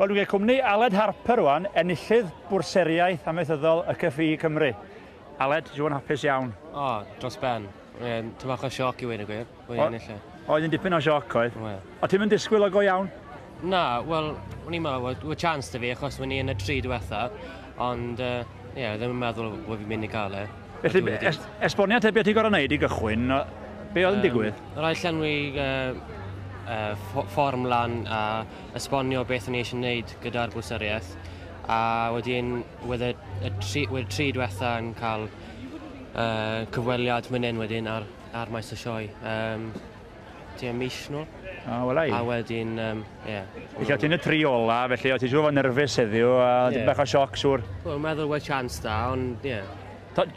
Wel, dwi'n cwmni Aled Harper rwan, enillydd bwrseriaeth amaethyddol y CFI Cymru. Aled, dwi'n hapus iawn. O, dros ben. Ti'n bach o sioc i wein y gwir, wedi ennill. Oedd yn dipyn o sioc oedd. O ti'n mynd disgwyl o go iawn? Na, wel, o'n i'n meddwl, oedd chance da fi, achos o'n i yn y 3 diwetha, ond, ddim yn meddwl bod fi'n mynd i gael e. Felly, esboniad te beth ti'n gorau wneud i gychwyn, be oedd yn digwydd? Rhaid llenwi fform lan a esbonio beth o'n i eisiau gwneud gyda'r bwyseriaeth. A wedyn, wedd y 3 diwetha yn cael cyfweliad mynd wedyn ar maes y sioe. Ti'n mis nôl. Wel ai. A wedyn, Felly, ti'n y 3 ola, felly o ti'n siŵr fod nerfus heddiw a dim bach o sioc, siŵr? Wel, meddwl wedi chance da, ond,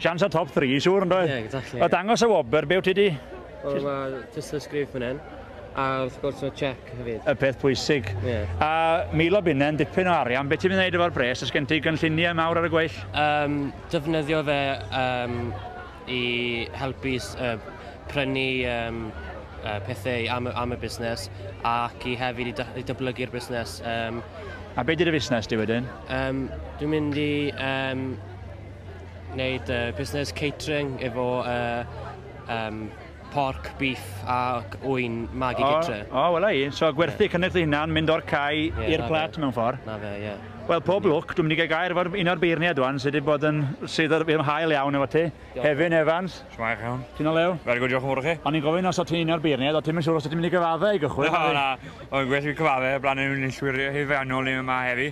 Chance o top 3, siŵr, yn dweud? Ie, exactly. O dangos y wobr, be wyt ti di? Wel, mae jyst y sgrif fan hyn. A wrth gwrs o check hefyd. Y peth pwysig. A 1,000 o bunnau, dipyn o arian. Be ti'n mynd i wneud efo'r pres? Os gen ti gynlluniau mawr ar y gweill? Defnyddio fe i helpu prynu pethau am y busnes ac i hefyd i dyblygu'r busnes. A be di'r busnes di wedyn? Dwi'n mynd i wneud busnes catering efo porc, beef a wyn Maggie Gytre. O, wel ai. So gwerthu cynnydd hunan, mynd o'r cae i'r plat mewn ffordd? Na fe, ie. Wel, pob lwc, dwi'n mynd i gael gair efo'r un o'r beirniau dwi'n sydd wedi bod yn hael iawn efo ti. Hefyn Evans. Smaich iawn. Ti'n o lew? Very good, diolch yn fawr chi. O'n i'n gofyn os o ti'n un o'r beirniau, o ti'n mynd siŵr os o ti'n mynd i gyfadde i gychwyn? Na, o'n gwell fi cyfadde, blan yn nillwyr hefennol ni yma heddi.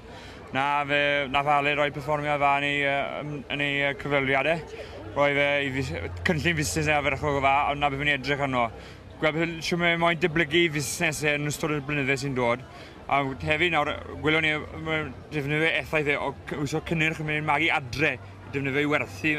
Na Ale roi perfformio fa yn ei cyfweliadau. Roedd cynllun fusnes e aferchol o fa, ond na beth fi'n edrych arno. Gweld siw mae moyn dyblygu fusnesau yn ystod y blynyddoedd sy'n dod. A hefyd nawr, gwelwn ni defnyddio effaith o wso cynnyrch yn mynd magu adre, defnyddio i werthu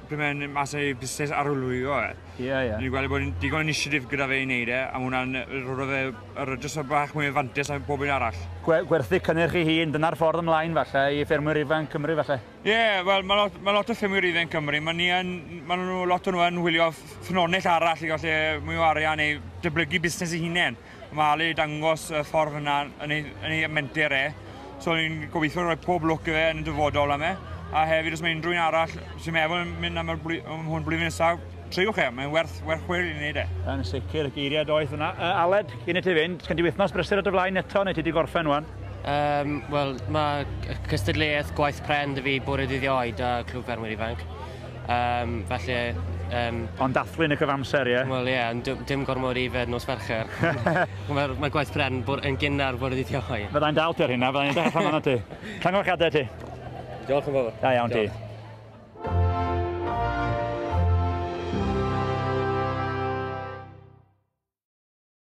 pryd mae'n mas o'i busnes arolwyo e. Ni'n gweld bod digon initiatif gyda fe i wneud e, a hwnna'n rhoid jyst o bach mwy o fantes na bob un arall. Gwerthu cynnyrch i hun, dyna'r ffordd ymlaen falle, i ffermwyr ifanc Cymru falle? Ie, wel, mae lot o ffermwyr ifanc Cymru. Mae lot o nhw yn wylio ffynonell arall i gallu mwy o arian neu dyblygu busnes i hunain. Mae Ale dangos y ffordd yna yn ei menter e. So ni'n gobeithio rhoi pob lwc i fe yn y dyfodol am e. A hefyd os mae unrhyw un arall sy'n meddwl yn mynd am hwn blwyddyn nesaf, treiwch e, mae'n werth chwer i wneud e. Yn sicr, y geiriau doedd yna. Aled, cyn i ti fynd, gen ti wythnos brysur o dy flaen eto, neu ti wedi gorffen wan? Wel, mae cystadleuaeth gwaith pren dy fi bore dydd Ioed a Clwb Ffermwyr Ifanc. Felly... Ond dathlu'n y cyfamser, ie? Wel, ie, dim gormod i fed nos Fercher. Mae gwaith pren yn gynnar bore dydd Ioed. Fyddai'n dal ti ar hynna, fyddai'n edrych allan o'na ti. Llangolchiadau ti. Diolch yn fawr. Da iawn ti.